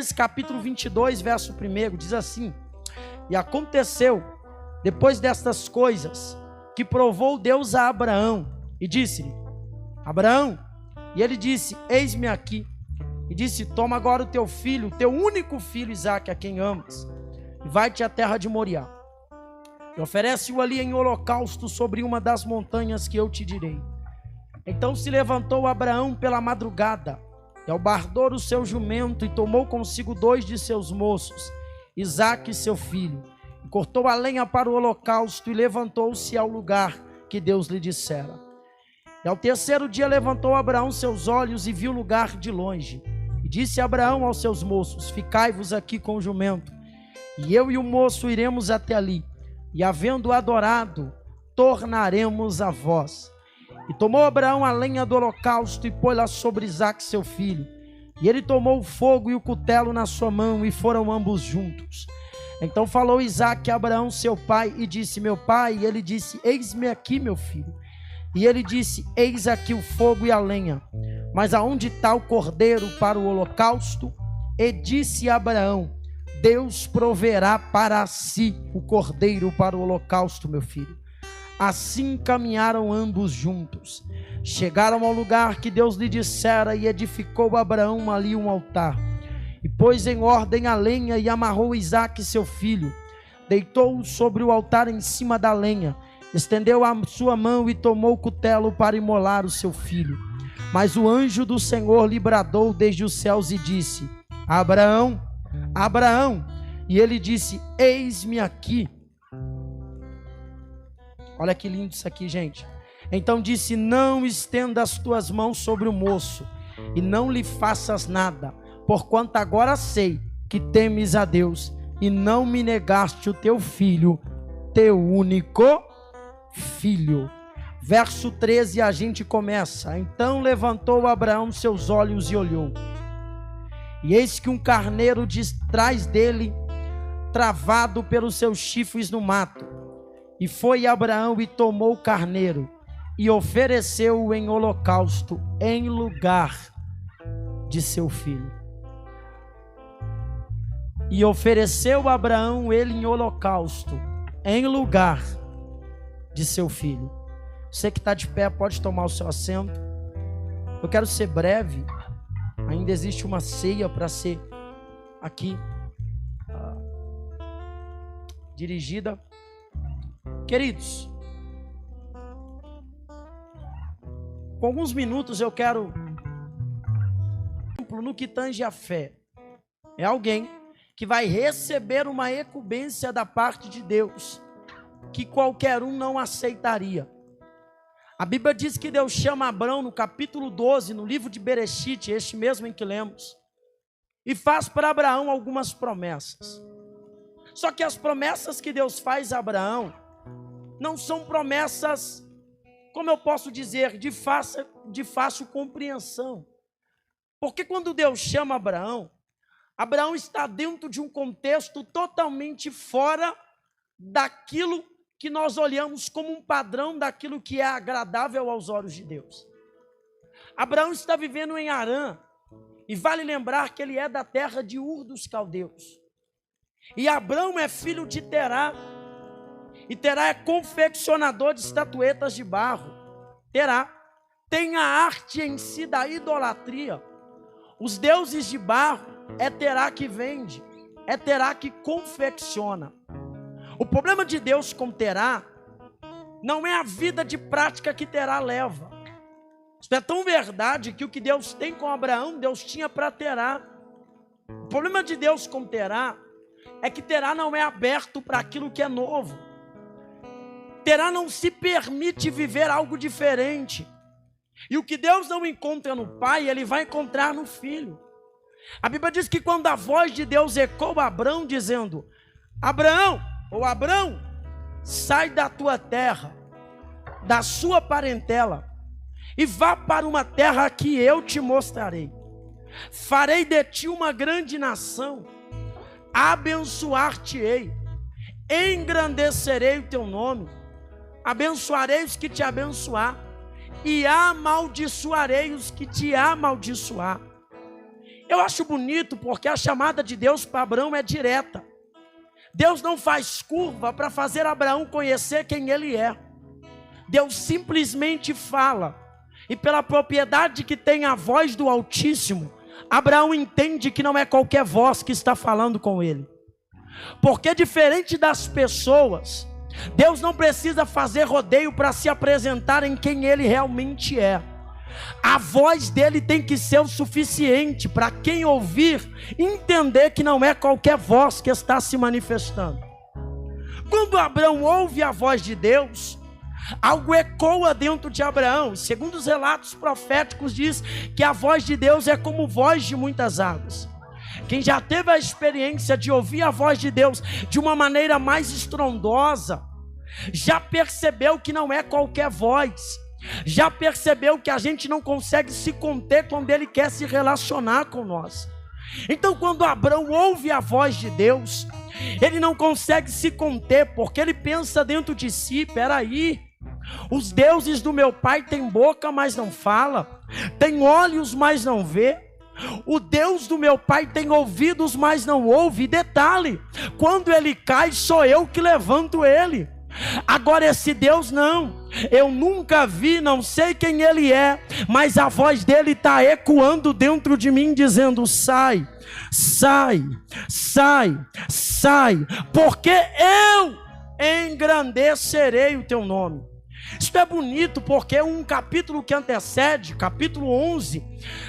Gênesis capítulo 22, verso 1, diz assim: e aconteceu, depois destas coisas, que provou Deus a Abraão, e disse-lhe: Abraão, e ele disse: eis-me aqui. E disse: toma agora o teu filho, teu único filho Isaque, a quem amas, e vai-te à terra de Moriá, e oferece-o ali em holocausto sobre uma das montanhas que eu te direi. Então se levantou Abraão pela madrugada, e albardou o seu jumento, e tomou consigo 2 de seus moços, Isaque seu filho, e cortou a lenha para o holocausto, e levantou-se ao lugar que Deus lhe dissera. E ao terceiro dia levantou Abraão seus olhos e viu o lugar de longe. E disse Abraão aos seus moços: ficai-vos aqui com o jumento, e eu e o moço iremos até ali, e havendo adorado, tornaremos a vós. E tomou Abraão a lenha do holocausto e pô-la sobre Isaque seu filho. E ele tomou o fogo e o cutelo na sua mão, e foram ambos juntos. Então falou Isaque a Abraão seu pai, e disse: meu pai. E ele disse: eis-me aqui, meu filho. E ele disse: eis aqui o fogo e a lenha, mas aonde está o cordeiro para o holocausto? E disse Abraão: Deus proverá para si o cordeiro para o holocausto, meu filho. Assim caminharam ambos juntos, chegaram ao lugar que Deus lhe dissera, e edificou Abraão ali um altar, e pôs em ordem a lenha, e amarrou Isaque seu filho, deitou-o sobre o altar em cima da lenha, estendeu a sua mão e tomou o cutelo para imolar o seu filho. Mas o anjo do Senhor lhe bradou desde os céus e disse: Abraão, Abraão. E ele disse: eis-me aqui. Olha que lindo isso aqui, gente. Então disse: não estenda as tuas mãos sobre o moço, e não lhe faças nada, porquanto agora sei que temes a Deus, e não me negaste o teu filho, teu único filho. Verso 13, a gente começa: então levantou Abraão seus olhos e olhou, e eis que um carneiro de trás dele, travado pelos seus chifres no mato. E foi Abraão e tomou o carneiro, e ofereceu-o em holocausto, em lugar de seu filho. E ofereceu Abraão ele em holocausto, em lugar de seu filho. Você que está de pé pode tomar o seu assento. Eu quero ser breve. Ainda existe uma ceia para ser aqui dirigida. Queridos, com alguns minutos eu quero, no que tange a fé, é alguém que vai receber uma incumbência da parte de Deus, que qualquer um não aceitaria. A Bíblia diz que Deus chama Abraão no capítulo 12, no livro de Bereshit, este mesmo em que lemos, e faz para Abraão algumas promessas. Só que as promessas que Deus faz a Abraão não são promessas, como eu posso dizer, de fácil compreensão. Porque quando Deus chama Abraão, Abraão está dentro de um contexto totalmente fora daquilo que nós olhamos como um padrão daquilo que é agradável aos olhos de Deus. Abraão está vivendo em Harã, e vale lembrar que ele é da terra de Ur dos Caldeus. E Abraão é filho de Terá, e Terá é confeccionador de estatuetas de barro. Terá tem a arte em si da idolatria. Os deuses de barro é Terá que vende, é Terá que confecciona. O problema de Deus com Terá não é a vida de prática que Terá leva. Isso é tão verdade que o que Deus tem com Abraão, Deus tinha para Terá. O problema de Deus com Terá é que Terá não é aberto para aquilo que é novo. Terá não se permite viver algo diferente. E o que Deus não encontra no pai, ele vai encontrar no filho. A Bíblia diz que quando a voz de Deus ecoou a Abraão, dizendo: Abraão, ou Abraão, sai da tua terra, da sua parentela, e vá para uma terra que eu te mostrarei. Farei de ti uma grande nação, abençoar-te-ei, engrandecerei o teu nome, abençoarei os que te abençoar, e amaldiçoarei os que te amaldiçoar. Eu acho bonito porque a chamada de Deus para Abraão é direta. Deus não faz curva para fazer Abraão conhecer quem ele é. Deus simplesmente fala. E pela propriedade que tem a voz do Altíssimo, Abraão entende que não é qualquer voz que está falando com ele. Porque diferente das pessoas, Deus não precisa fazer rodeio para se apresentar em quem ele realmente é. A voz dele tem que ser o suficiente para quem ouvir entender que não é qualquer voz que está se manifestando. Quando Abraão ouve a voz de Deus, algo ecoa dentro de Abraão. Segundo os relatos proféticos, diz que a voz de Deus é como voz de muitas águas. Quem já teve a experiência de ouvir a voz de Deus de uma maneira mais estrondosa, já percebeu que não é qualquer voz. Já percebeu que a gente não consegue se conter quando ele quer se relacionar com nós. Então quando Abraão ouve a voz de Deus, ele não consegue se conter, porque ele pensa dentro de si: peraí, os deuses do meu pai têm boca, mas não fala, tem olhos, mas não vê. O Deus do meu pai tem ouvidos, mas não ouve. E detalhe, quando ele cai, sou eu que levanto ele. Agora esse Deus não, eu nunca vi, não sei quem ele é, mas a voz dele está ecoando dentro de mim, dizendo: sai, sai, sai, sai, porque eu engrandecerei o teu nome. Isso é bonito porque um capítulo que antecede, capítulo 11,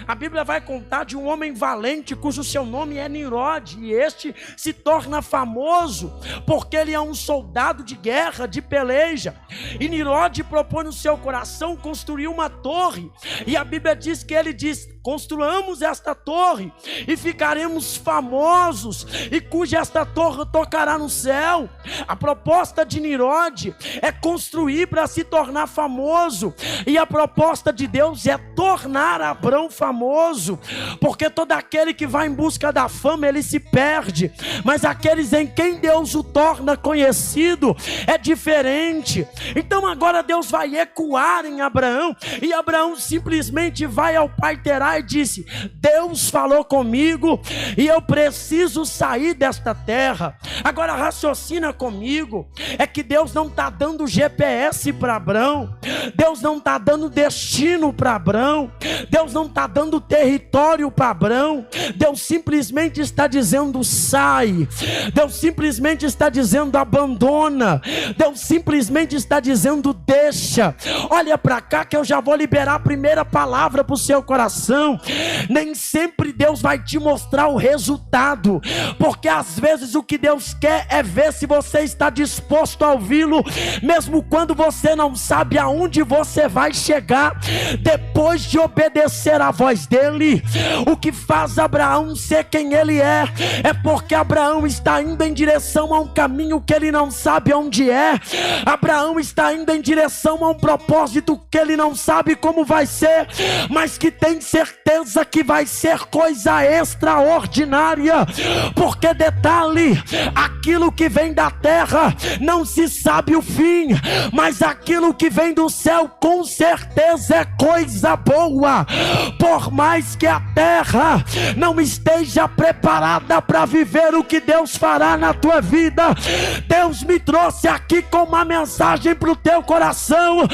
a Bíblia vai contar de um homem valente cujo seu nome é Nimrod. E este se torna famoso porque ele é um soldado de guerra, de peleja. E Nimrod propõe no seu coração construir uma torre. E a Bíblia diz que ele diz: construamos esta torre e ficaremos famosos, e cuja esta torre tocará no céu. A proposta de Nimrod é construir para se tornar famoso, e a proposta de Deus é tornar Abraão famoso, porque todo aquele que vai em busca da fama, ele se perde, mas aqueles em quem Deus o torna conhecido é diferente. Então agora Deus vai ecoar em Abraão, e Abraão simplesmente vai ao Pai Terá e disse: Deus falou comigo e eu preciso sair desta terra. Agora raciocina comigo, é que Deus não está dando GPS para Abraão, Deus não está dando destino para Abraão, Deus não está dando território para Abraão. Deus simplesmente está dizendo: sai. Deus simplesmente está dizendo: abandona. Deus simplesmente está dizendo: deixa. Olha para cá que eu já vou liberar a primeira palavra para o seu coração. Nem sempre Deus vai te mostrar o resultado, porque às vezes o que Deus quer é ver se você está disposto a ouvi-lo, mesmo quando você não sabe aonde você vai chegar depois de obedecer a voz dele. O que faz Abraão ser quem ele é porque Abraão está indo em direção a um caminho que ele não sabe onde é. Abraão está indo em direção a um propósito que ele não sabe como vai ser, mas que tem certeza que vai ser coisa extraordinária. Porque detalhe, aquilo que vem da terra não se sabe o fim, mas aquilo que vem do céu com certeza é coisa boa. Por mais que a terra não esteja preparada para viver o que Deus fará na tua vida, Deus me trouxe aqui com uma mensagem para o teu coração.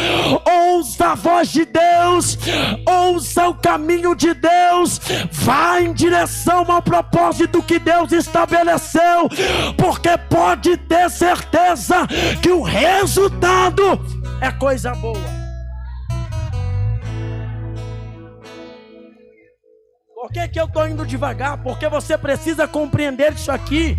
Ouça a voz de Deus, ouça o caminho de Deus, vá em direção ao propósito que Deus estabeleceu, porque pode ter certeza que o resultado é coisa boa. Por que eu estou indo devagar? Porque você precisa compreender isso aqui.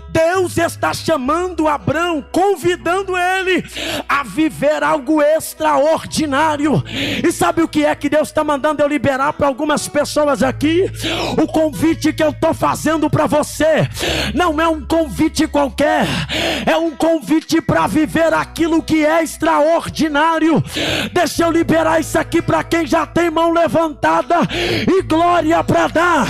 Deus está chamando Abraão, convidando ele a viver algo extraordinário. E sabe o que é que Deus está mandando eu liberar para algumas pessoas aqui? O convite que eu estou fazendo para você não é um convite qualquer, é um convite para viver aquilo que é extraordinário. Deixa eu liberar isso aqui para quem já tem mão levantada e glória para dar.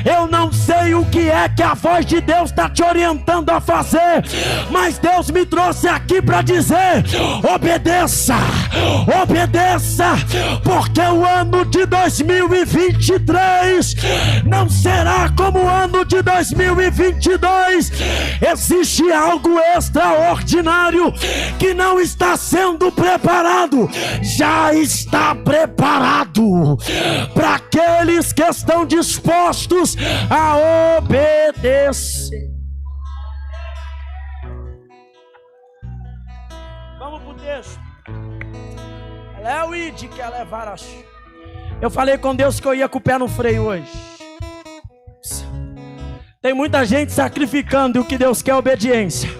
Eu não sei o que é que a voz de Deus está te orientando a fazer, mas Deus me trouxe aqui para dizer: obedeça, obedeça, porque o ano de 2023 não será como o ano de 2022. Existe algo extraordinário que não está sendo preparado, já está preparado para aqueles que estão dispostos a obedecer. Vamos pro texto. Eu falei com Deus que eu ia com o pé no freio hoje. Tem muita gente sacrificando e o que Deus quer é obediência.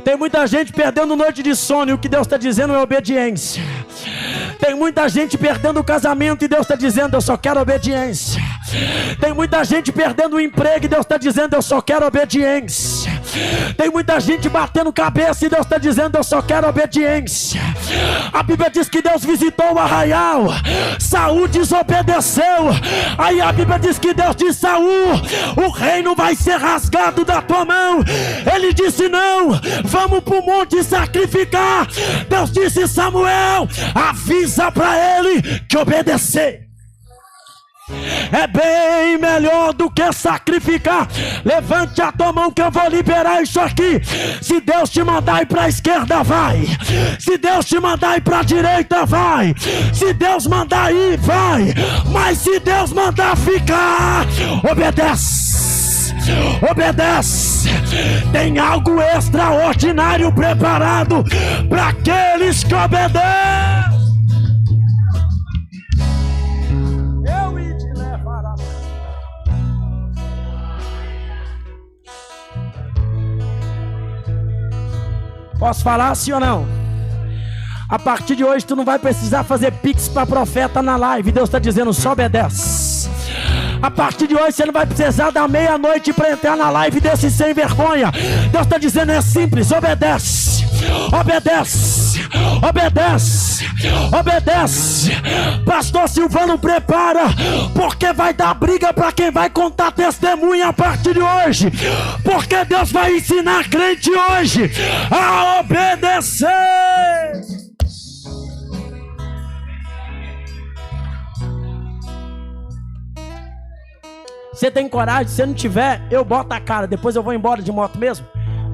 Tem muita gente perdendo noite de sono e o que Deus está dizendo é obediência. Tem muita gente perdendo o casamento e Deus está dizendo: eu só quero obediência. Tem muita gente perdendo o emprego e Deus está dizendo: eu só quero obediência. Tem muita gente batendo cabeça e Deus está dizendo: eu só quero obediência. A Bíblia diz que Deus visitou o arraial, Saul desobedeceu. Aí a Bíblia diz que Deus disse: Saul, o reino vai ser rasgado da tua mão. Ele disse: não, vamos para o monte sacrificar. Deus disse: Samuel, avisa para ele que obedecer é bem melhor do que sacrificar. Levante a tua mão que eu vou liberar isso aqui. Se Deus te mandar ir para a esquerda, vai. Se Deus te mandar ir para a direita, vai. Se Deus mandar ir, vai. Mas se Deus mandar ficar, obedece. Obedece. Tem algo extraordinário preparado para aqueles que obedecem. Posso falar sim ou não? A partir de hoje tu não vai precisar fazer pix para profeta na live. Deus está dizendo: só obedece. A partir de hoje você não vai precisar da meia-noite para entrar na live desse sem vergonha. Deus está dizendo: é simples, obedece. Obedece, obedece, obedece. Pastor Silvano, prepara, porque vai dar briga para quem vai contar testemunha a partir de hoje. Porque Deus vai ensinar crente hoje a obedecer. Você tem coragem? Se não tiver, eu boto a cara. Depois eu vou embora de moto mesmo.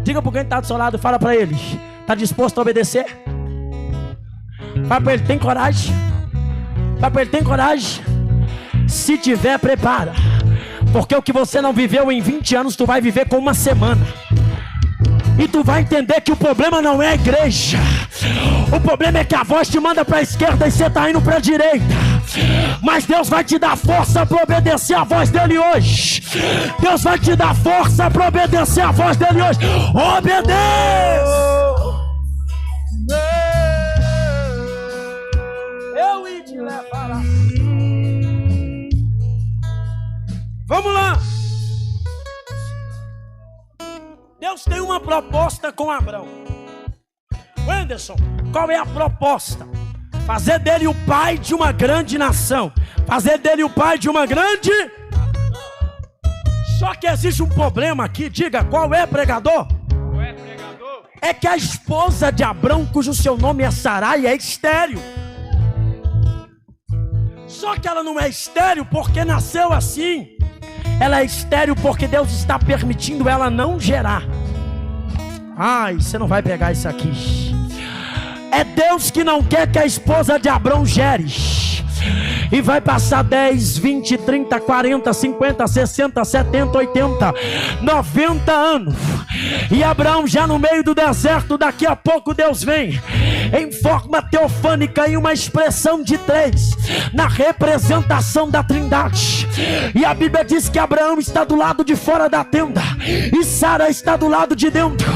Diga para quem está do seu lado, fala para ele: está disposto a obedecer? Fala para ele: tem coragem? Fala para ele: tem coragem? Se tiver, prepara. Porque o que você não viveu em 20 anos, tu vai viver com uma semana. E tu vai entender que o problema não é a igreja. O problema é que a voz te manda para a esquerda e você está indo para a direita. Mas Deus vai te dar força para obedecer a voz dele hoje. Deus vai te dar força para obedecer a voz dele hoje. Obedeça. Eu ia te levar. Vamos lá. Deus tem uma proposta com Abraão. Wenderson, qual é a proposta? Fazer dele o pai de uma grande nação. Fazer dele o pai de uma grande... Só que existe um problema aqui. Diga, qual é, pregador? Qual é, pregador? É que a esposa de Abraão, cujo seu nome é Sarai, é estéril. Só que ela não é estéril porque nasceu assim. Ela é estéril porque Deus está permitindo ela não gerar. Ai, você não vai pegar isso aqui. É Deus que não quer que a esposa de Abraão gere. E vai passar 10, 20, 30, 40, 50, 60, 70, 80, 90 anos. E Abraão já no meio do deserto. Daqui a pouco Deus vem em forma teofânica, em uma expressão de 3, na representação da Trindade. E a Bíblia diz que Abraão está do lado de fora da tenda e Sara está do lado de dentro.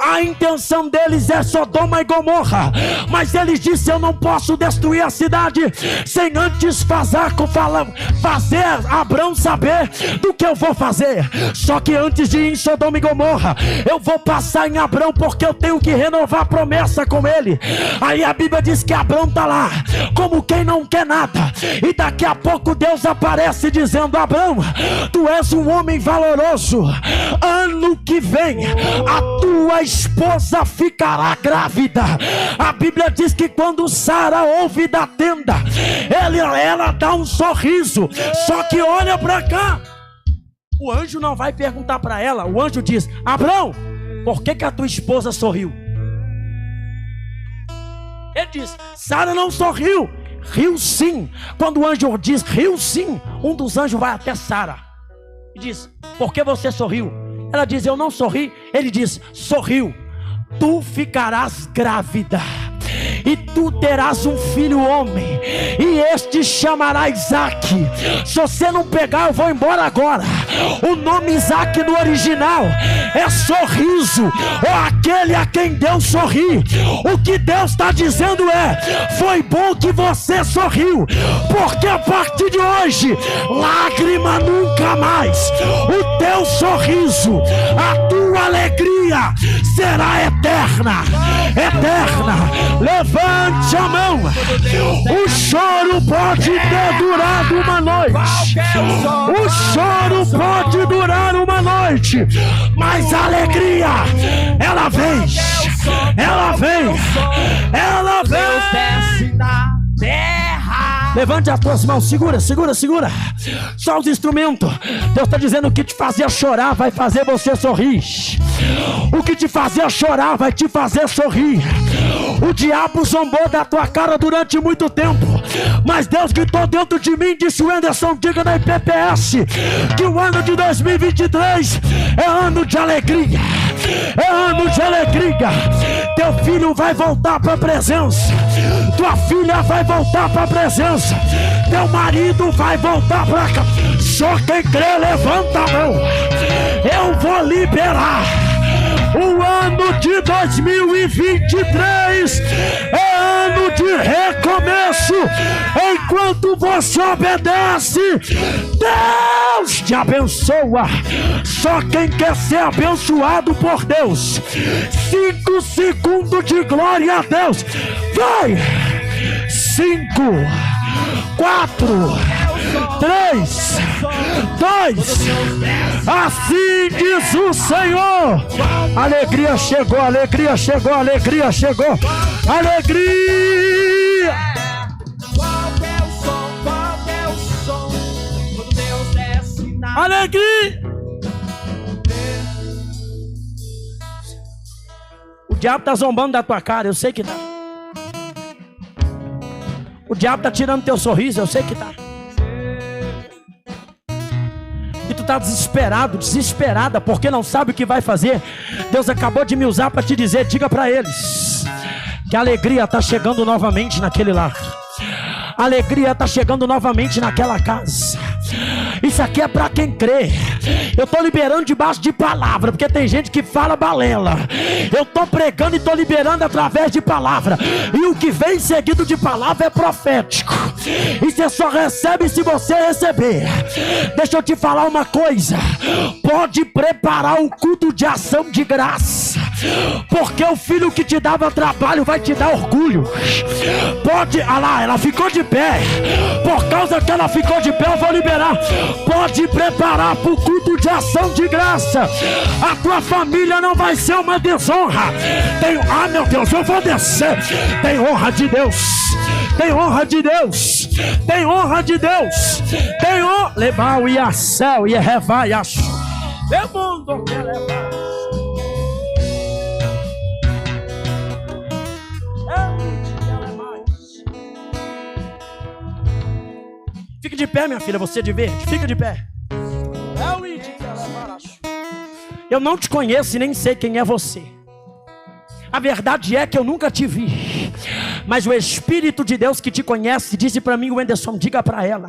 A intenção deles é Sodoma e Gomorra, mas eles disseram: eu não posso destruir a cidade sem antes fazer Abraão saber do que eu vou fazer. Só que antes de ir em Sodoma e Gomorra, eu vou passar em Abraão, porque eu tenho que renovar a promessa com ele. dele. Aí a Bíblia diz que Abrão está lá, como quem não quer nada. E daqui a pouco Deus aparece dizendo: Abrão, tu és um homem valoroso. Ano que vem a tua esposa ficará grávida. A Bíblia diz que quando Sara ouve da tenda, ela dá um sorriso. Só que olha para cá, o anjo não vai perguntar para ela. O anjo diz: Abrão, por que a tua esposa sorriu? Ele diz: Sara não sorriu. Riu sim. Quando o anjo diz riu sim, um dos anjos vai até Sara e diz: por que você sorriu? Ela diz: eu não sorri. Ele diz: sorriu. Tu ficarás grávida e tu terás um filho homem, e este chamará Isaac. Se você não pegar, eu vou embora agora. O nome Isaac no original é sorriso, ou aquele a quem Deus sorri. O que Deus está dizendo é: foi bom que você sorriu, porque a partir de hoje, lágrima nunca mais. O teu sorriso, a tua alegria será eterna, eterna. Levante a mão. O choro pode ter durado uma noite. O choro pode durar uma noite, mas a alegria, ela vem. Ela vem. Ela vem. Levante as tuas mãos, segura. Só os instrumentos. Deus está dizendo: o que te fazia chorar vai fazer você sorrir. O que te fazia chorar vai te fazer sorrir. O diabo zombou da tua cara durante muito tempo, mas Deus gritou dentro de mim, disse o Anderson, diga na IPPS, que o ano de 2023 é ano de alegria. É ano de alegria. Teu filho vai voltar para a presença. Tua filha vai voltar para a presença. Teu marido vai voltar para cá. Só quem crê, levanta a mão. Eu vou liberar. O ano de 2023 é ano de recomeço. Enquanto você obedece, Deus te abençoa. Só quem quer ser abençoado por Deus, 5 segundos de glória a Deus. Vai! 5, 4, 3, 2, assim diz o Senhor. Alegria chegou, alegria chegou, alegria chegou, alegria. Qual é o som quando Deus desce na Alegria. O diabo está zombando da tua cara, eu sei que tá. O diabo está tirando teu sorriso, eu sei que tá. E tu está desesperado, desesperada, porque não sabe o que vai fazer. Deus acabou de me usar para te dizer: diga para eles que a alegria está chegando novamente naquele lar. A alegria está chegando novamente naquela casa. Isso aqui é para quem crê. Eu estou liberando debaixo de palavra, porque tem gente que fala balela. Eu estou pregando e estou liberando através de palavra. E o que vem seguido de palavra é profético. E você só recebe se você receber. Deixa eu te falar uma coisa. Pode preparar um culto de ação de graça, porque o filho que te dava trabalho vai te dar orgulho. Pode, olha lá, ela ficou de pé. Por causa que ela ficou de pé, eu vou liberar. Pode preparar para o culto de ação de graça. A tua família não vai ser uma desonra. Ah, meu Deus, eu vou descer. Tem honra de Deus. Tem honra de Deus. Tem honra de Deus. Tem honra. Levar o Iacel e Revai acho. É mundo que levar. Fique de pé, minha filha, você de verde. Fica de pé. Eu não te conheço e nem sei quem é você. A verdade é que eu nunca te vi, mas o Espírito Espírito de Deus que te conhece disse para mim, Wenderson, diga para ela,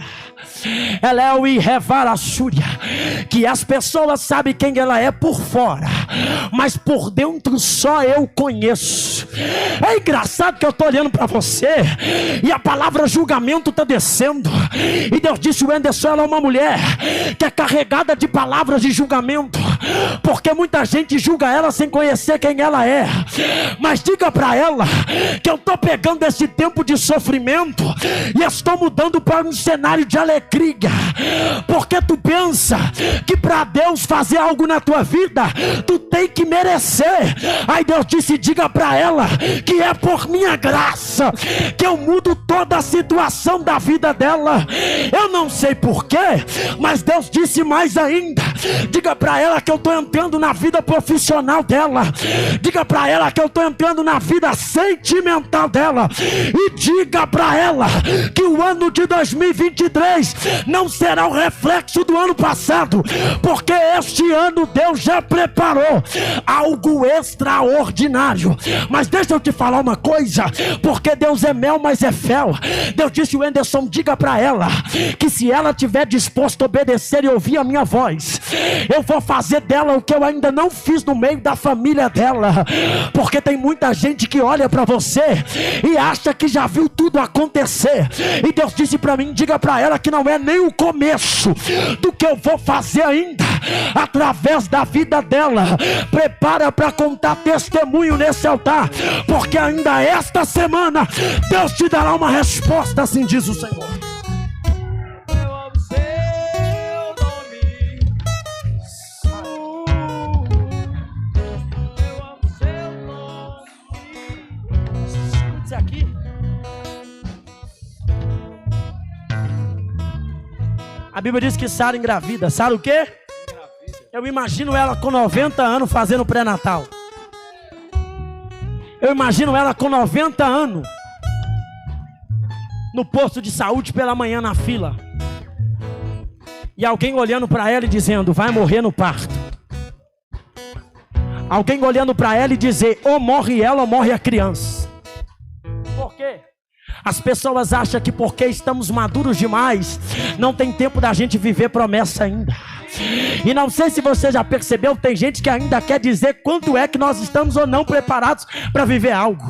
ela é o Irrevar Súria, que as pessoas sabem quem ela é por fora, mas por dentro só eu conheço. É engraçado que eu estou olhando para você e a palavra julgamento está descendo, e Deus disse, Wenderson, ela é uma mulher que é carregada de palavras de julgamento, porque muita gente julga ela sem conhecer quem ela é. Mas diga para ela que eu estou pegando esse tempo de sofrimento e estou mudando para um cenário de alegria, porque tu pensa que para Deus fazer algo na tua vida tu tem que merecer. Aí Deus disse, diga para ela que é por minha graça que eu mudo toda a situação da vida dela. Eu não sei porquê, mas Deus disse mais ainda, diga para ela que eu estou entrando na vida profissional dela, diga para ela que eu estou entrando na vida sentimental dela, e diga para ela que o ano de 2023 não será o reflexo do ano passado, porque este ano Deus já preparou algo extraordinário. Mas deixa eu te falar uma coisa, porque Deus é mel, mas é fel. Deus disse, Wenderson, diga para ela que se ela estiver disposta a obedecer e ouvir a minha voz, eu vou fazer dela o que eu ainda não fiz no meio da família dela. Porque tem muita gente que olha para você e acha que já viu tudo acontecer, e Deus disse para mim, diga para ela que não é nem o começo do que eu vou fazer ainda através da vida dela. Prepara para contar testemunho nesse altar, porque ainda esta semana Deus te dará uma resposta, assim diz o Senhor. Aqui. A Bíblia diz que Sara engravida. Sara o quê? Eu imagino ela com 90 anos fazendo pré-natal. Eu imagino ela com 90 anos no posto de saúde pela manhã na fila, e alguém olhando para ela e dizendo, vai morrer no parto. Alguém olhando para ela e dizer, ou morre ela ou morre a criança. Por quê? As pessoas acham que porque estamos maduros demais, não tem tempo da gente viver promessa ainda. E não sei se você já percebeu, tem gente que ainda quer dizer quanto é que nós estamos ou não preparados para viver algo.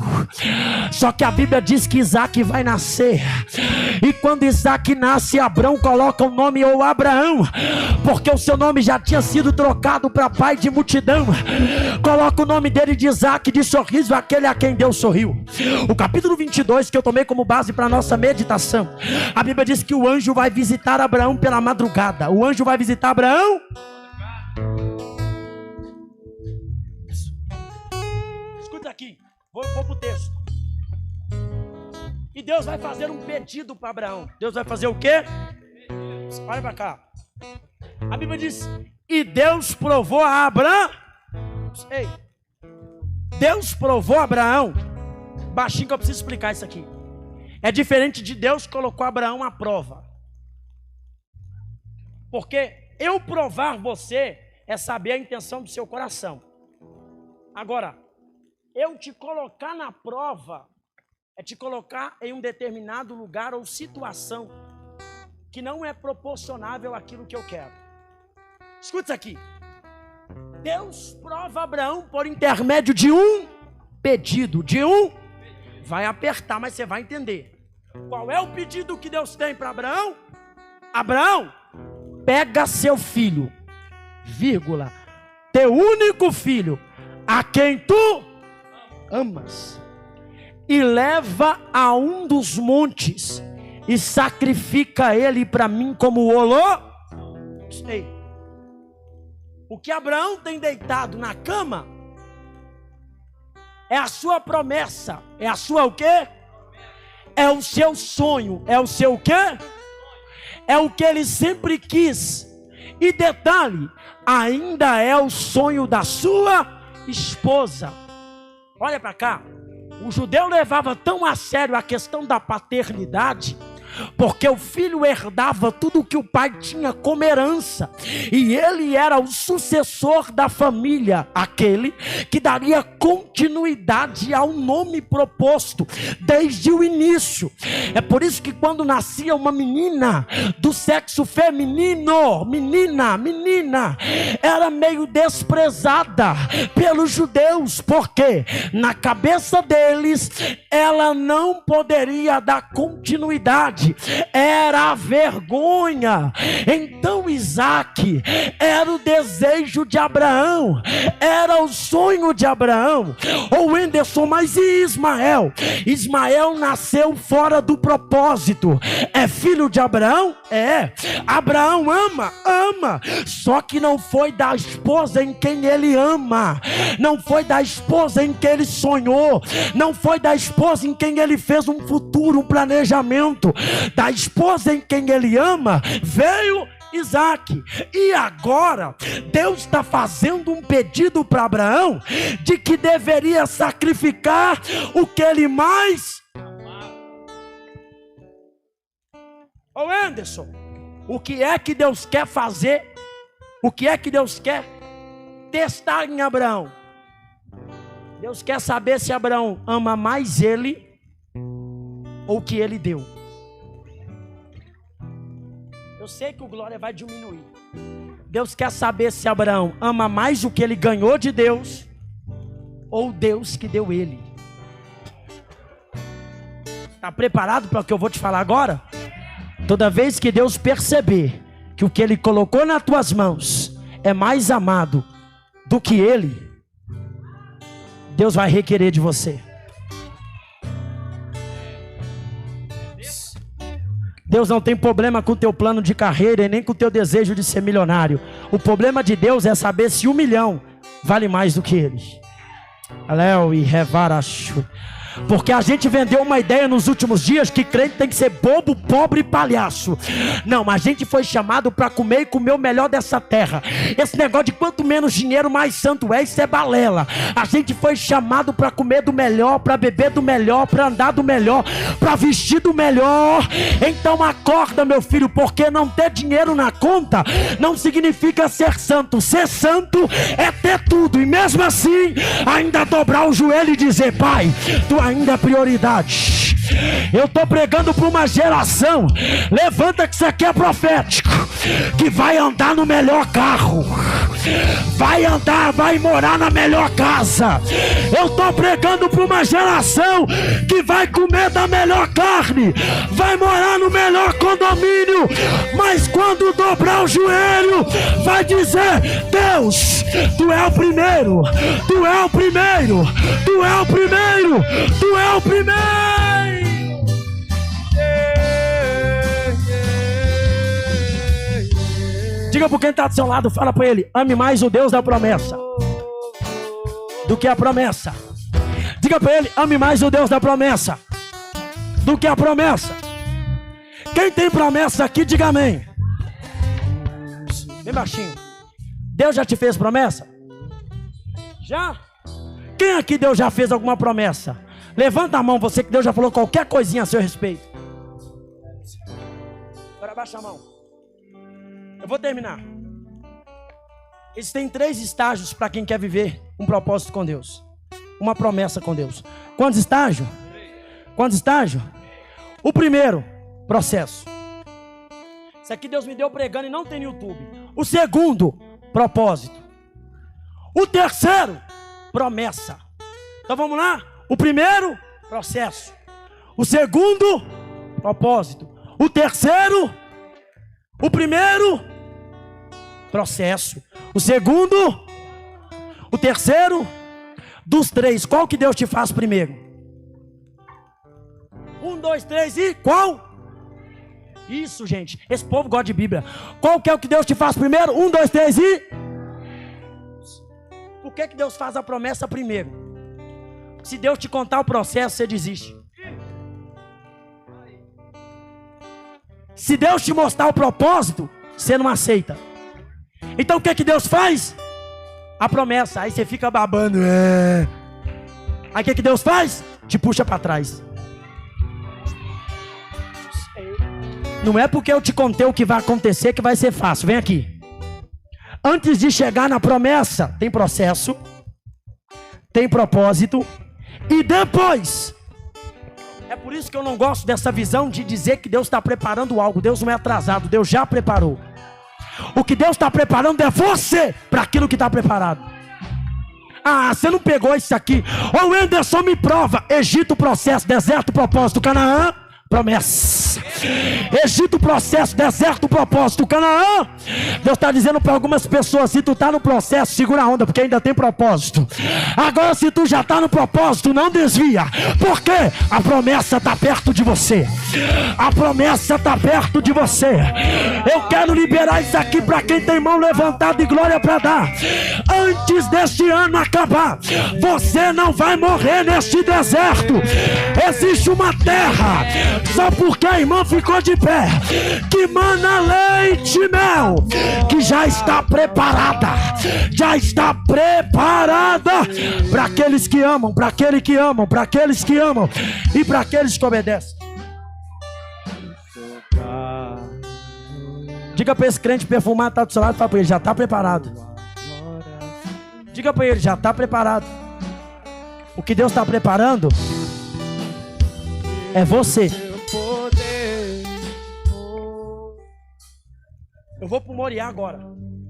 Só que a Bíblia diz que Isaac vai nascer, e quando Isaac nasce, Abrão coloca o nome ou Abraão, porque o seu nome já tinha sido trocado para pai de multidão. Coloca o nome dele de Isaac, de sorriso, aquele a quem Deus sorriu. O capítulo 22 que eu tomei como base para nossa meditação, a Bíblia diz que o anjo vai visitar Abraão pela madrugada. O anjo vai visitar Abraão. Escuta aqui, vou para o texto. E Deus vai fazer um pedido para Abraão. Deus vai fazer o quê? Olha para cá. A Bíblia diz, e Deus provou a Abraão. Ei, Deus provou a Abraão. Baixinho que eu preciso explicar isso aqui. É diferente de Deus colocou Abraão à prova. Porque eu provar você é saber a intenção do seu coração. Agora, eu te colocar na prova é te colocar em um determinado lugar ou situação que não é proporcionável àquilo que eu quero. Escuta isso aqui. Deus prova Abraão por intermédio de um pedido, vai apertar, mas você vai entender. Qual é o pedido que Deus tem para Abraão? Abraão, pega seu filho, vírgula, teu único filho, a quem tu amas, e leva a um dos montes e sacrifica ele para mim como holocausto. O que Abraão tem deitado na cama é a sua promessa, é a sua o quê? É o seu sonho, é o seu o quê? É o que ele sempre quis. E detalhe, ainda é o sonho da sua esposa. Olha para cá. O judeu levava tão a sério a questão da paternidade, porque o filho herdava tudo que o pai tinha como herança, e ele era o sucessor da família, aquele que daria continuidade ao nome proposto desde o início. É por isso que quando nascia uma menina do sexo feminino, menina, era meio desprezada pelos judeus, porque na cabeça deles ela não poderia dar continuidade, era a vergonha. Então Isaac era o desejo de Abraão, era o sonho de Abraão. Ou Wenderson, mas e Ismael? Ismael nasceu fora do propósito. É filho de Abraão? É. Abraão ama, só que não foi da esposa em quem ele ama, não foi da esposa em que ele sonhou, não foi da esposa em quem ele fez um futuro, um planejamento. Da esposa em quem ele ama veio Isaac. E agora Deus está fazendo um pedido para Abraão de que deveria sacrificar o que ele mais amava. Ô Anderson, o que é que Deus quer fazer? O que é que Deus quer testar em Abraão? Deus quer saber se Abraão ama mais ele ou o que ele deu. Eu sei que o glória vai diminuir. Deus quer saber se Abraão ama mais o que ele ganhou de Deus ou Deus que deu ele. Está preparado para o que eu vou te falar agora? Toda vez que Deus perceber que o que ele colocou nas tuas mãos é mais amado do que ele, Deus vai requerer de você. Deus não tem problema com o teu plano de carreira e nem com o teu desejo de ser milionário. O problema de Deus é saber se 1 milhão vale mais do que eles. Aléu e revaracho. Porque a gente vendeu uma ideia nos últimos dias que crente tem que ser bobo, pobre e palhaço. Não, a gente foi chamado para comer e comer o melhor dessa terra. Esse negócio de quanto menos dinheiro mais santo é, isso é balela. A gente foi chamado para comer do melhor, para beber do melhor, para andar do melhor, para vestir do melhor. Então acorda, meu filho, porque não ter dinheiro na conta não significa ser santo. Ser santo é ter tudo, e mesmo assim ainda dobrar o joelho e dizer: Pai, tu ainda é prioridade. Eu estou pregando para uma geração, levanta que isso aqui é profético, que vai andar no melhor carro, vai andar, vai morar na melhor casa. Eu estou pregando para uma geração que vai comer da melhor carne, vai morar no melhor condomínio, mas quando dobrar o joelho vai dizer: Deus, tu é o primeiro, tu é o primeiro, tu é o primeiro, tu é o primeiro. Diga para quem está do seu lado, fala para ele: ame mais o Deus da promessa do que a promessa. Diga para ele: ame mais o Deus da promessa do que a promessa. Quem tem promessa aqui, diga amém. Bem baixinho. Deus já te fez promessa? Já? Quem aqui Deus já fez alguma promessa? Levanta a mão, você que Deus já falou qualquer coisinha a seu respeito. Agora baixa a mão. Eu vou terminar. Existem 3 estágios para quem quer viver um propósito com Deus, uma promessa com Deus. Quantos estágios? Quantos estágios? O primeiro, processo. Isso aqui Deus me deu pregando e não tem no YouTube. O segundo, propósito. O terceiro, promessa. Então vamos lá? O primeiro, processo. O segundo, propósito. O terceiro, o primeiro, processo. O segundo, o terceiro. Dos 3, qual que Deus te faz primeiro? 1, 2, 3 e qual? Isso, gente. Esse povo gosta de Bíblia. Qual que é o que Deus te faz primeiro? 1, 2, 3 e... Por que Deus faz a promessa primeiro? Se Deus te contar o processo, você desiste. Se Deus te mostrar o propósito, você não aceita. Então o que Deus faz? A promessa. Aí você fica babando. Aí o que Deus faz? Te puxa para trás. Não é porque eu te contei o que vai acontecer que vai ser fácil. Vem aqui. Antes de chegar na promessa, tem processo, tem propósito e depois. É por isso que eu não gosto dessa visão de dizer que Deus está preparando algo. Deus não é atrasado, Deus já preparou. O que Deus está preparando é você para aquilo que está preparado. Ah, você não pegou isso aqui. Ô Anderson, me prova. Egito, processo, deserto, propósito. Canaã, promessa. Egito, processo, deserto, propósito. Canaã. Deus está dizendo para algumas pessoas: se tu está no processo, segura a onda, porque ainda tem propósito. Agora, se tu já está no propósito, não desvia, porque a promessa está perto de você. A promessa está perto de você. Eu quero liberar isso aqui para quem tem mão levantada e glória para dar. Antes deste ano acabar, você não vai morrer neste deserto. Existe uma terra, só porque a irmã ficou de pé, que mana leite e mel, que já está preparada, já está preparada para aqueles que amam, para aqueles que amam, para aqueles que amam e para aqueles que obedecem. Diga para esse crente perfumado que está do seu lado, fala para ele: já está preparado. Diga para ele: já está preparado. O que Deus está preparando é você. Eu vou pro Moriá agora.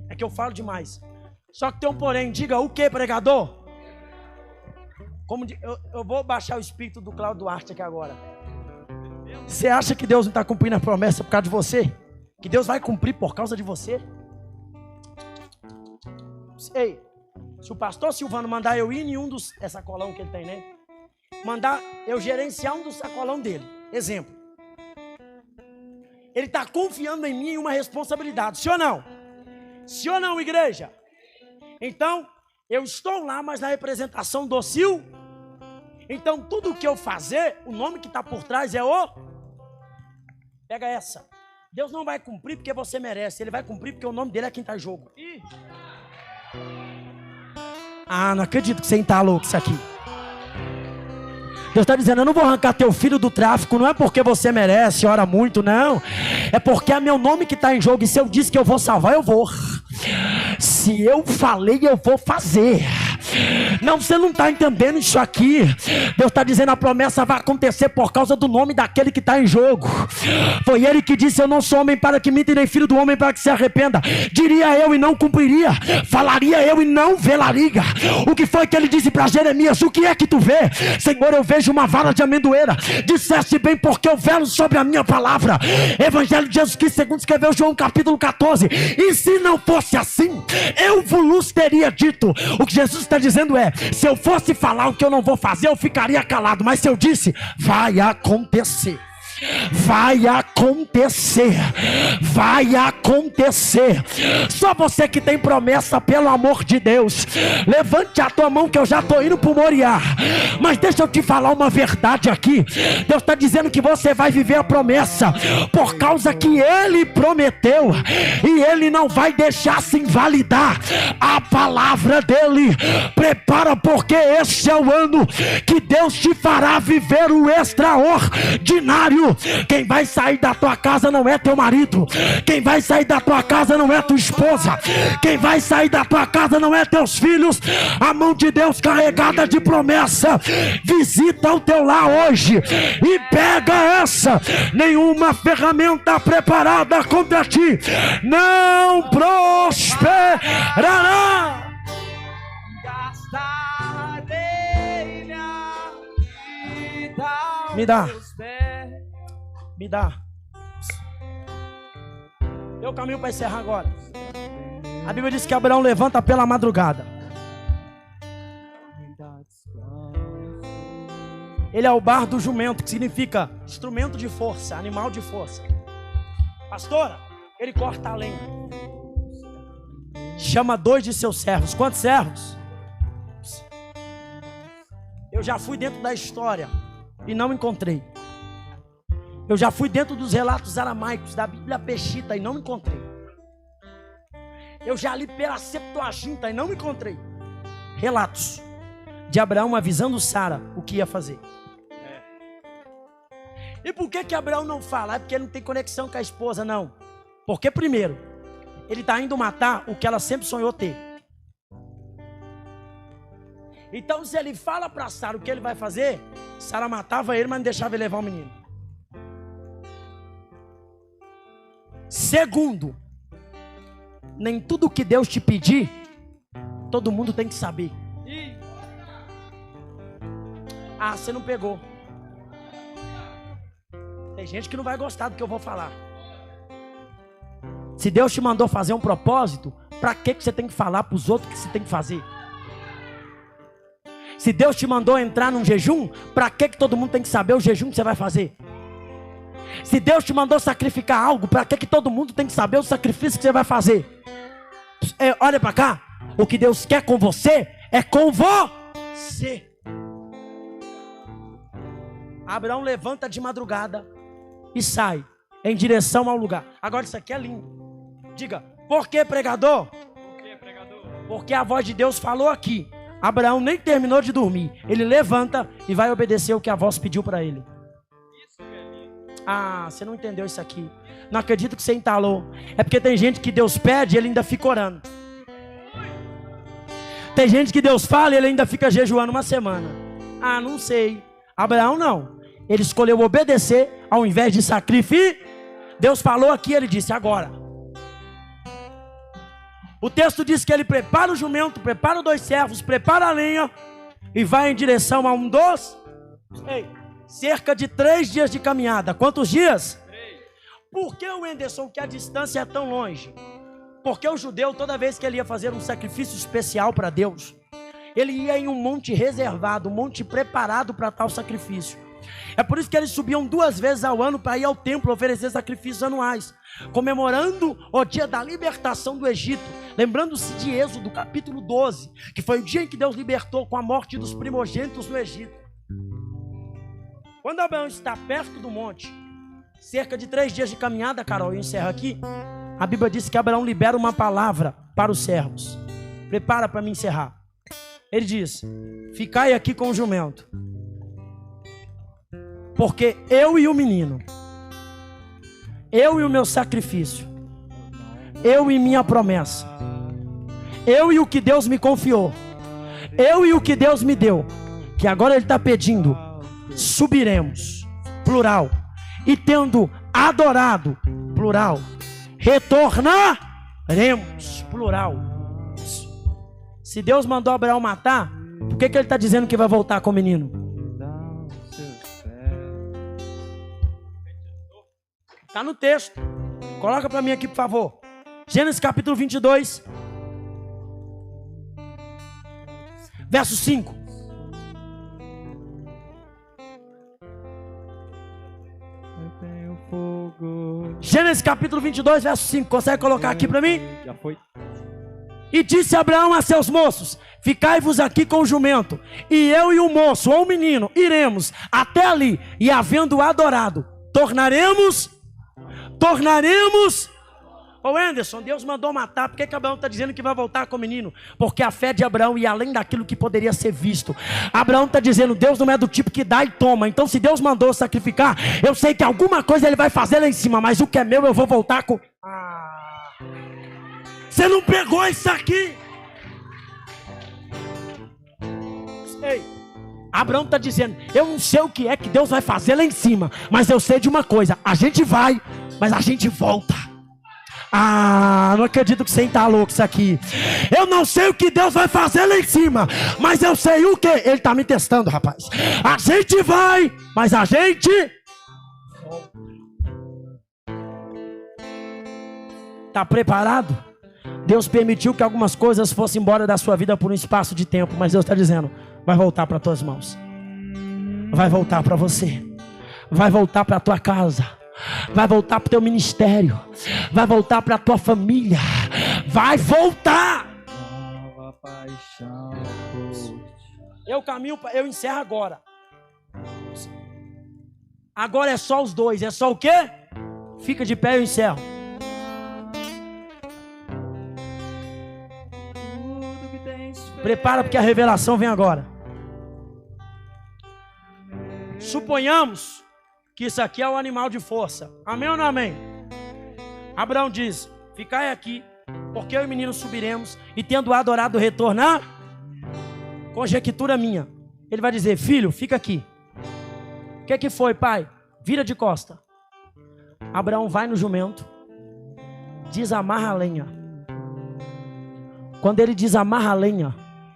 É que eu falo demais. Só que tem um porém. Diga o que, pregador? Eu vou baixar o espírito do Cláudio Duarte aqui agora. Você acha que Deus não está cumprindo a promessa por causa de você? Que Deus vai cumprir por causa de você? Ei, se o pastor Silvano mandar eu ir em um dos... É sacolão que ele tem, né? Mandar eu gerenciar um dos sacolão dele. Exemplo. Ele está confiando em mim em uma responsabilidade. Sim ou não? Sim ou não, igreja? Então, eu estou lá, mas na representação docil. Então, tudo que eu fazer, o nome que está por trás é o... Pega essa. Deus não vai cumprir porque você merece. Ele vai cumprir porque o nome dele é quem está em jogo. Ah, não acredito que você está louco isso aqui. Deus está dizendo: eu não vou arrancar teu filho do tráfico. Não é porque você merece, ora muito, não. É porque é meu nome que está em jogo. E se eu disse que eu vou salvar, eu vou. Se eu falei, eu vou fazer. Não, você não está entendendo isso aqui. Deus está dizendo: a promessa vai acontecer por causa do nome daquele que está em jogo. Foi ele que disse: eu não sou homem para que minta, nem filho do homem para que se arrependa. Diria eu e não cumpriria, falaria eu e não velaria. O que foi que ele disse para Jeremias? O que é que tu vê? Senhor, eu vejo uma vara de amendoeira. Disseste bem, porque eu velo sobre a minha palavra. Evangelho de Jesus Cristo, segundo escreveu João capítulo 14. E se não fosse assim, eu vos teria dito. O que Jesus está dizendo é: se eu fosse falar o que eu não vou fazer, eu ficaria calado. Mas se eu disse, vai acontecer. Vai acontecer. Vai acontecer. Só você que tem promessa, pelo amor de Deus, levante a tua mão que eu já estou indo para o Moriá. Mas deixa eu te falar uma verdade aqui. Deus está dizendo que você vai viver a promessa por causa que Ele prometeu. E Ele não vai deixar se invalidar a palavra dEle. Prepara, porque este é o ano que Deus te fará viver o extraordinário. Quem vai sair da tua casa não é teu marido. Quem vai sair da tua casa não é tua esposa. Quem vai sair da tua casa não é teus filhos. A mão de Deus carregada de promessa visita o teu lar hoje e pega essa. Nenhuma ferramenta preparada contra ti não prosperará. Me dá. Me dá. Eu caminho para encerrar agora. A Bíblia diz que Abraão levanta pela madrugada. Ele é o bar do jumento, que significa instrumento de força, animal de força. Pastora, ele corta a lenha. Chama 2 de seus servos. Quantos servos? Eu já fui dentro da história e não encontrei. Eu já fui dentro dos relatos aramaicos da Bíblia Peshita e não encontrei. Eu já li pela Septuaginta e não encontrei relatos de Abraão avisando Sara o que ia fazer. E por que Abraão não fala? É porque ele não tem conexão com a esposa, não. Porque primeiro, ele está indo matar o que ela sempre sonhou ter. Então se ele fala para Sara o que ele vai fazer, Sara matava ele, mas não deixava ele levar o menino. Segundo, nem tudo que Deus te pedir, todo mundo tem que saber. Ah, você não pegou. Tem gente que não vai gostar do que eu vou falar. Se Deus te mandou fazer um propósito, para que você tem que falar para os outros que você tem que fazer? Se Deus te mandou entrar num jejum, para que todo mundo tem que saber o jejum que você vai fazer? Se Deus te mandou sacrificar algo, para que todo mundo tem que saber o sacrifício que você vai fazer? Olha para cá, o que Deus quer com você é com você. Abraão levanta de madrugada e sai em direção ao lugar. Agora isso aqui é lindo. Diga, por que pregador? Por que, pregador? Porque a voz de Deus falou aqui. Abraão nem terminou de dormir. Ele levanta e vai obedecer o que a voz pediu para ele. Isso que é lindo. Ah, você não entendeu isso aqui. Não acredito que você entalou. É porque tem gente que Deus pede e ele ainda fica orando. Tem gente que Deus fala e ele ainda fica jejuando uma semana. Ah, não sei. Abraão não. Ele escolheu obedecer ao invés de sacrificar. Deus falou aqui, ele disse agora. O texto diz que ele prepara o jumento, prepara os 2 servos, prepara a lenha e vai em direção a um dos... cerca de 3 dias de caminhada. Quantos dias? 3. Por que, Wenderson, que a distância é tão longe? Porque o judeu, toda vez que ele ia fazer um sacrifício especial para Deus, ele ia em um monte reservado, um monte preparado para tal sacrifício. É por isso que eles subiam 2 vezes ao ano para ir ao templo oferecer sacrifícios anuais, comemorando o dia da libertação do Egito, lembrando-se de Êxodo capítulo 12, que foi o dia em que Deus libertou com a morte dos primogênitos no Egito. Quando Abraão está perto do monte, cerca de 3 dias de caminhada, Carol, eu encerro aqui, a Bíblia diz que Abraão libera uma palavra para os servos. Prepara para me encerrar. Ele diz, ficai aqui com o jumento, porque eu e o menino, eu e o meu sacrifício, eu e minha promessa, eu e o que Deus me confiou, eu e o que Deus me deu, que agora Ele está pedindo, subiremos, plural, e tendo adorado, plural, retornaremos, plural. Se Deus mandou Abraão matar, por que Ele está dizendo que vai voltar com o menino? Está no texto. Coloca para mim aqui, por favor. Gênesis capítulo 22. Verso 5. Gênesis capítulo 22, verso 5. Consegue colocar aqui para mim? Já foi. E disse Abraão a seus moços, ficai-vos aqui com o jumento, e eu e o moço, ou o menino, iremos até ali, e havendo adorado, tornaremos. Ô Anderson, Deus mandou matar. Por que Abraão está dizendo que vai voltar com o menino? Porque a fé de Abraão ia além daquilo que poderia ser visto. Abraão está dizendo, Deus não é do tipo que dá e toma. Então se Deus mandou sacrificar, eu sei que alguma coisa Ele vai fazer lá em cima, mas o que é meu eu vou voltar com... Você não pegou isso aqui? Ei, Abraão está dizendo, eu não sei o que é que Deus vai fazer lá em cima, mas eu sei de uma coisa, a gente vai, mas a gente volta. Não acredito que você está louco isso aqui. Eu não sei o que Deus vai fazer lá em cima, mas eu sei o que. Ele está me testando, rapaz. A gente vai, mas a gente está preparado? Deus permitiu que algumas coisas fossem embora da sua vida por um espaço de tempo, mas Deus está dizendo, vai voltar para tuas mãos, vai voltar para você, vai voltar para tua casa, vai voltar para o teu ministério, vai voltar para a tua família, vai voltar. Nova paixão. Eu encerro agora. Agora é só os dois, é só o quê? Fica de pé, eu encerro. Prepara porque a revelação vem agora. Suponhamos que isso aqui é o animal de força. Amém ou não amém? Abraão diz: ficai aqui, porque eu e o menino subiremos, e tendo adorado retornar, conjectura minha. Ele vai dizer: filho, fica aqui. O que foi, pai? Vira de costa. Abraão vai no jumento, desamarra a lenha. Quando ele desamarra a lenha,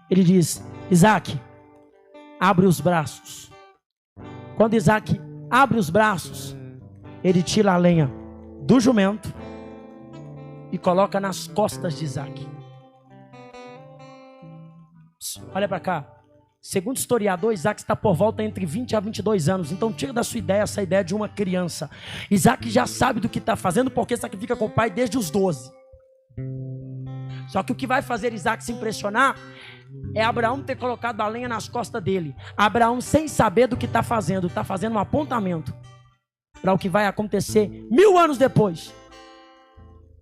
ele diz: Isaac, abre os braços. Quando Isaac abre os braços, ele tira a lenha do jumento e coloca nas costas de Isaac. Olha para cá. Segundo o historiador, Isaac está por volta entre 20 a 22 anos. Então tira da sua ideia essa ideia de uma criança. Isaac já sabe do que está fazendo, porque sacrifica com o pai desde os 12. Só que o que vai fazer Isaac se impressionar é Abraão ter colocado a lenha nas costas dele. Abraão, sem saber do que está fazendo um apontamento para o que vai acontecer 1000 anos depois,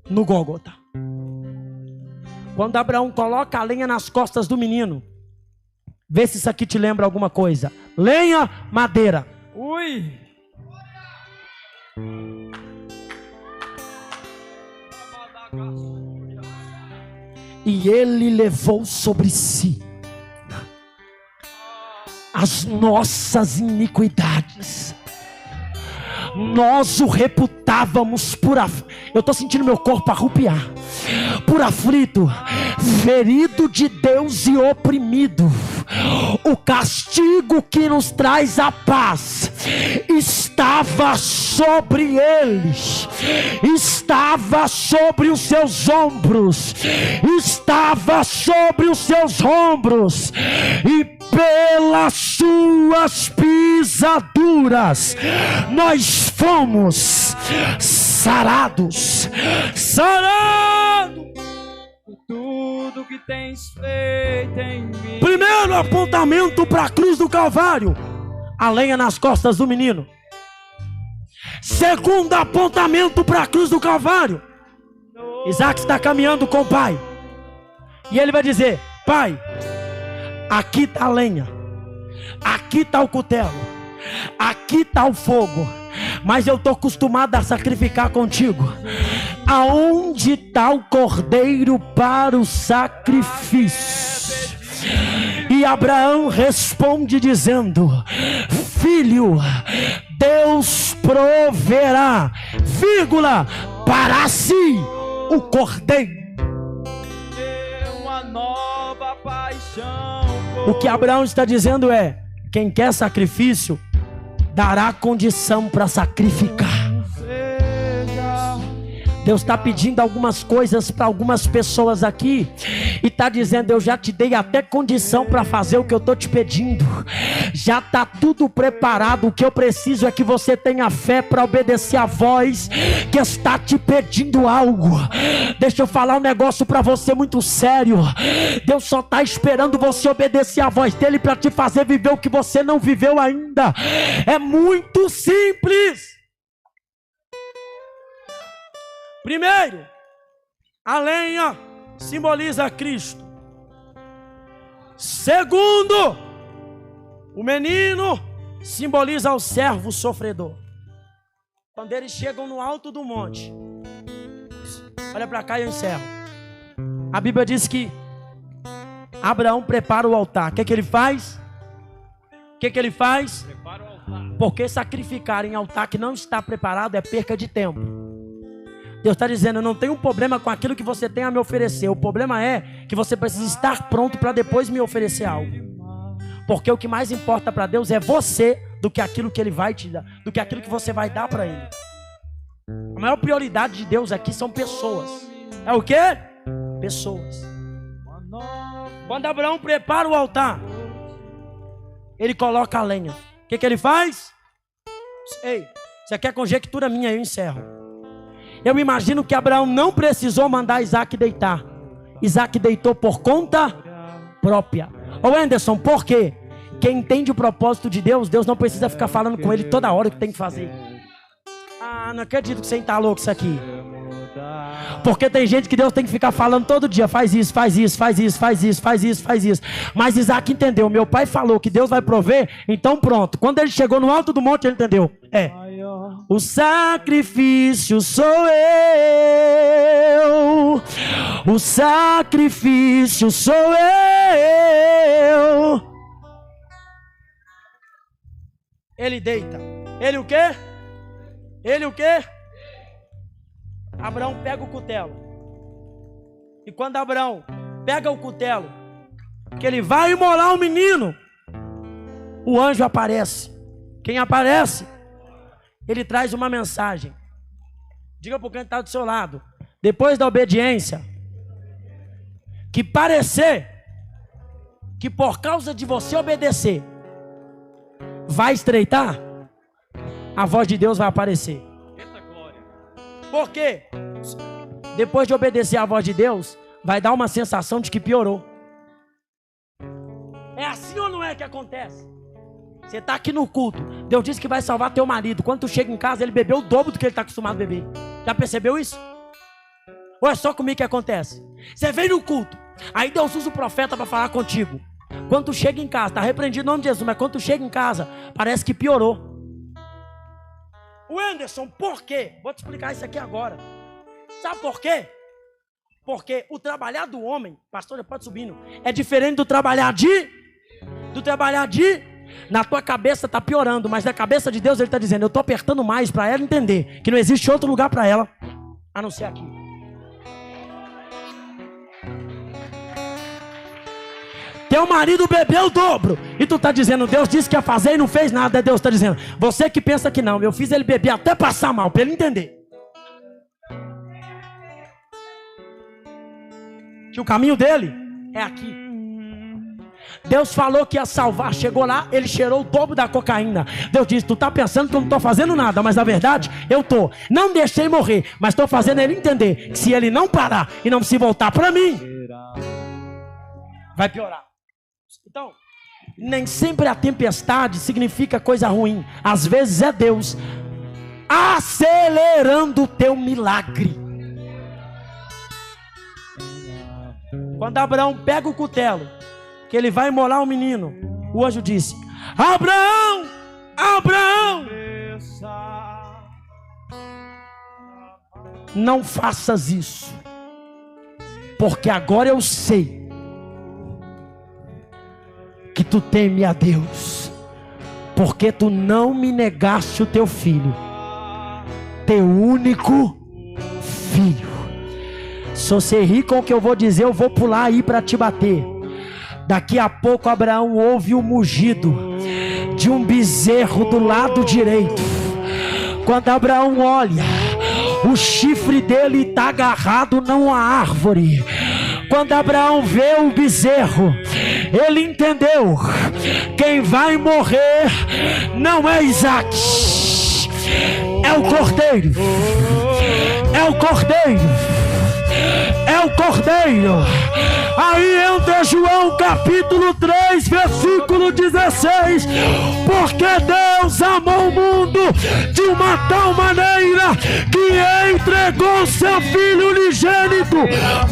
no Gólgota. Quando Abraão coloca a lenha nas costas do menino, vê se isso aqui te lembra alguma coisa. Lenha, madeira. Ui! E ele levou sobre si as nossas iniquidades. Nós o reputávamos por eu estou sentindo meu corpo arrupiar. Por aflito, ferido de Deus e oprimido. O castigo que nos traz a paz estava sobre eles, estava sobre os seus ombros, estava sobre os seus ombros, e pelas suas pisaduras nós fomos sarados. Tudo que tens feito em mim. Primeiro apontamento para a cruz do Calvário, a lenha nas costas do menino. Segundo apontamento para a cruz do Calvário, Isaac está caminhando com o pai, e ele vai dizer: pai, aqui está a lenha, aqui está o cutelo, aqui está o fogo, mas eu estou acostumado a sacrificar contigo. Aonde está o cordeiro para o sacrifício? E Abraão responde dizendo: filho, Deus proverá, vírgula, para si o cordeiro. Uma nova paixão. O que Abraão está dizendo é: quem quer sacrifício dará condição para sacrificar. Deus está pedindo algumas coisas para algumas pessoas aqui, e está dizendo: eu já te dei até condição para fazer o que eu estou te pedindo, já está tudo preparado. O que eu preciso é que você tenha fé para obedecer a voz que está te pedindo algo. Deixa eu falar um negócio para você muito sério. Deus só está esperando você obedecer a voz dele para te fazer viver o que você não viveu ainda. É muito simples. Primeiro, a lenha simboliza Cristo. Segundo, o menino simboliza o servo sofredor. Quando eles chegam no alto do monte, olha para cá e eu encerro. A Bíblia diz que Abraão prepara o altar. O que ele faz? O que ele faz? Prepara o altar. Porque sacrificar em altar que não está preparado é perca de tempo. Deus está dizendo: eu não tenho um problema com aquilo que você tem a me oferecer. O problema é que você precisa estar pronto para depois me oferecer algo. Porque o que mais importa para Deus é você, do que aquilo que Ele vai te dar, do que aquilo que você vai dar para Ele. A maior prioridade de Deus aqui são pessoas. É o quê? Pessoas. Quando Abraão prepara o altar, ele coloca a lenha. O que ele faz? Ei, você quer conjectura minha? Eu encerro. Eu imagino que Abraão não precisou mandar Isaac deitar. Isaac deitou por conta própria. Ô Anderson, por quê? Quem entende o propósito de Deus, Deus não precisa ficar falando com ele toda hora o que tem que fazer. Ah, não acredito que você está louco isso aqui. Porque tem gente que Deus tem que ficar falando todo dia: faz isso, faz isso, faz isso, faz isso, faz isso, faz isso. Mas Isaac entendeu, meu pai falou que Deus vai prover, então pronto. Quando ele chegou no alto do monte, ele entendeu: O sacrifício sou eu. O sacrifício sou eu. Ele deita. Ele o quê? Ele o quê? Abraão pega o cutelo. E quando Abraão pega o cutelo, que ele vai imolar o menino, o anjo aparece. Quem aparece? Ele traz uma mensagem. Diga para o que está do seu lado. Depois da obediência, que parecer que por causa de você obedecer vai estreitar, a voz de Deus vai aparecer. Por quê? Depois de obedecer a voz de Deus, vai dar uma sensação de que piorou. É assim ou não é que acontece? Você está aqui no culto, Deus disse que vai salvar teu marido. Quando tu chega em casa, ele bebeu o dobro do que ele está acostumado a beber. Já percebeu isso? Ou é só comigo que acontece? Você vem no culto, aí Deus usa o profeta para falar contigo. Quando tu chega em casa, está repreendido em nome de Jesus, mas quando tu chega em casa, parece que piorou. O Anderson, por quê? Vou te explicar isso aqui agora. Sabe por quê? Porque o trabalhar do homem, pastor, pode subindo, é diferente do trabalhar de... Na tua cabeça está piorando, mas na cabeça de Deus ele está dizendo, eu estou apertando mais para ela entender que não existe outro lugar para ela, a não ser aqui. Teu marido bebeu o dobro, e tu está dizendo, Deus disse que ia fazer e não fez nada. Deus está dizendo, você que pensa que não, eu fiz ele beber até passar mal, para ele entender que o caminho dele é aqui. Deus falou que ia salvar, chegou lá, ele cheirou o dobro da cocaína. Deus disse, tu tá pensando que eu não estou fazendo nada, mas na verdade eu tô. Não deixei morrer, mas estou fazendo ele entender que se ele não parar e não se voltar para mim, vai piorar. Então, nem sempre a tempestade significa coisa ruim. Às vezes é Deus acelerando o teu milagre. Quando Abraão pega o cutelo, que ele vai imolar o menino, o anjo disse, Abraão, Abraão, não faças isso, porque agora eu sei que tu teme a Deus, porque tu não me negaste o teu filho, teu único filho. Se você rir com o que eu vou dizer, eu vou pular aí para te bater. Daqui a pouco Abraão ouve o mugido de um bezerro do lado direito. Quando Abraão olha, o chifre dele está agarrado numa árvore. Quando Abraão vê o bezerro, ele entendeu, quem vai morrer não é Isaac, é o cordeiro, é o cordeiro, é o cordeiro. Aí entra João capítulo 3, versículo 16. Porque Deus amou o mundo de uma tal maneira que entregou seu Filho unigênito,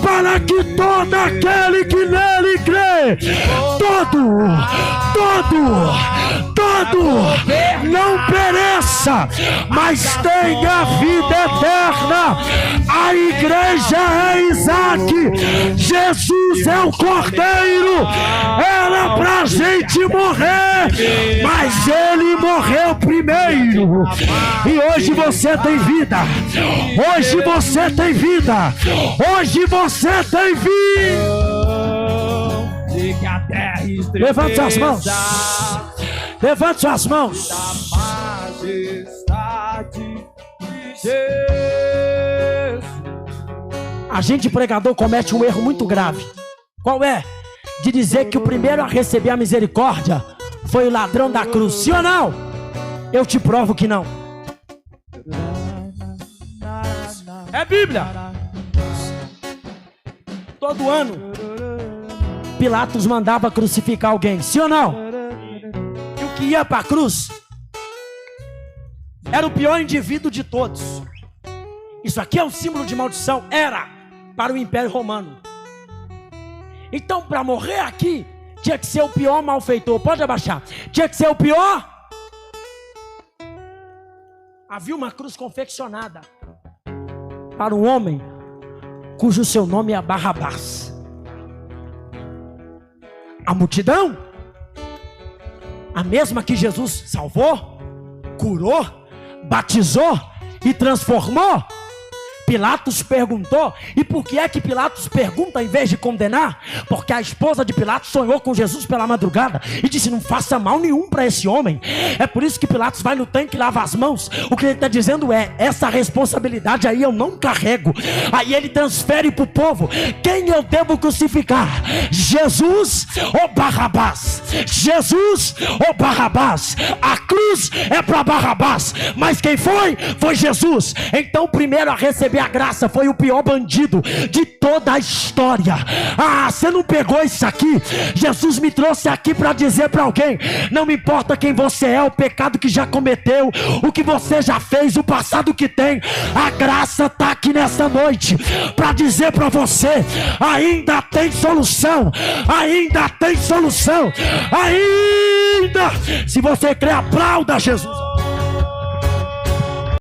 para que todo aquele que nele crê, todo não pereça, mas tenha vida eterna. A igreja é Isaac, Jesus é o cordeiro. Era pra gente morrer, mas ele morreu primeiro. E hoje você tem vida, hoje você tem vida, hoje você tem vida. Levante suas mãos, levante suas mãos. A gente pregador comete um erro muito grave. Qual é? De dizer que o primeiro a receber a misericórdia foi o ladrão da cruz. Sim ou não? Eu te provo que não. É Bíblia. Todo ano Pilatos mandava crucificar alguém. Sim ou não? E o que ia para a cruz era o pior indivíduo de todos. Isso aqui é um símbolo de maldição. Era para o Império Romano. Então, para morrer aqui, tinha que ser o pior malfeitor. Pode abaixar. Tinha que ser o pior. Havia uma cruz confeccionada para um homem cujo seu nome é Barrabás. A multidão, a mesma que Jesus salvou, curou, batizou e transformou. Pilatos perguntou. E por que é que Pilatos pergunta em vez de condenar? Porque a esposa de Pilatos sonhou com Jesus pela madrugada e disse: não faça mal nenhum para esse homem. É por isso que Pilatos vai no tanque e lava as mãos. O que ele está dizendo é: essa responsabilidade aí eu não carrego. Aí ele transfere para o povo: quem eu devo crucificar? Jesus ou Barrabás? Jesus ou Barrabás? A cruz é para Barrabás, mas quem foi? Foi Jesus. Então o primeiro a receber a graça foi o pior bandido de toda a história. Ah, você não pegou isso aqui? Jesus me trouxe aqui para dizer para alguém: não me importa quem você é, o pecado que já cometeu, o que você já fez, o passado que tem, a graça está aqui nessa noite para dizer para você: ainda tem solução, ainda tem solução, ainda. Se você crê, aplauda Jesus.